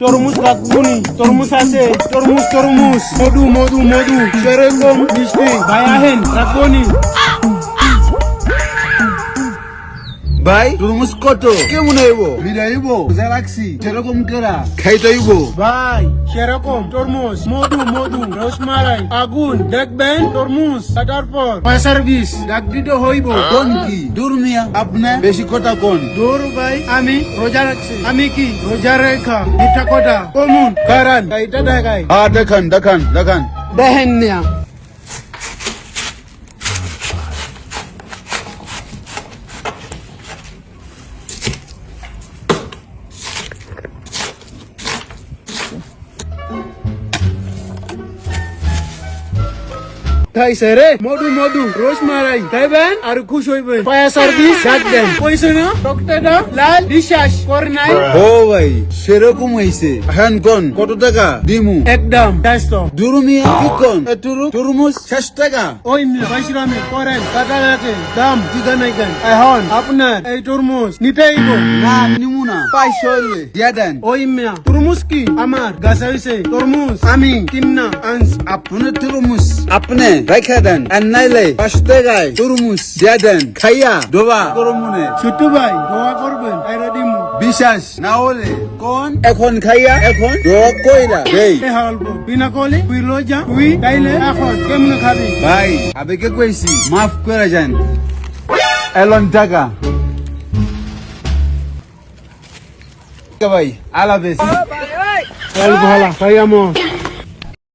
তরমুজ রাখবুনি, তরমুজ আছে, তরমুজ তরমুজ, মধু মধু মধু, সেরকম মিষ্টি ভাই আহেন রাখবনি। ভাই তরমুজ কত কেমন হইব? মিলাইব যা রাখছি সেরকম কেরা খাইতেইব। ভাই সেরকম তরমুজ মধু মধু রসমালাই আগুন দেখবেন তরমুজ কাটার পর পয়সার বিষ ডাক দিতে হইব। কোন কি দূর মিয়া আপনি বেশি কথা কোন। দূর ভাই আমি রোজা রাখছি, আমি কি রোজা রেখা মিঠা কথা কমুন কারণ এটা দেখাই হ্যাঁ দেখান দেখান দেখান। দেখেন না খাইছে রে মধু মধু রসমালাই খাইবেন আর খুশ হইবেন। পয়সার বিষ ডাক দেন কইছে না ডক্টরটা লাল বিশ্বাস করে নাই। ও ভাই সেরকম হইছে হ্যান কোন কত টাকা দিমু? একদম ব্যস্ত দূর মিয়া কি কোন এতুরু তরমুজ 6 টাকা। ওই পাইশ্রামে করেন কাটা রাখে দাম দিগা নাই কেন এখন আপনার এই তরমুজ নিতে আইব না নিমু না 500 হইলে দিয়া দেন। ওই মিয়া তরমুজ কি আমার গাছ হইছে তরমুজ আমি কিন্না আনছি। আপনার তরমুজ আপনি রাখা দেন আর নাইলে 5 টাকায় তরমুজ দিয়া দেন খাইয়া দোবা তরমুনে। ছোট্ট ভাই দোয়া করবেন আইরা দিমু বিশ্বাস না হলে কোন এখন খাইয়া এখন দোয়া কইরা দেই। এ হালবো বিনা কলে তুই লই যা তুই তাইলে এখন কেমনে খাবি? ভাই আবেগে কইছি মাফ করে যান। এলন টাকা ভাই আলাবেস। ভালা খাইয়ামো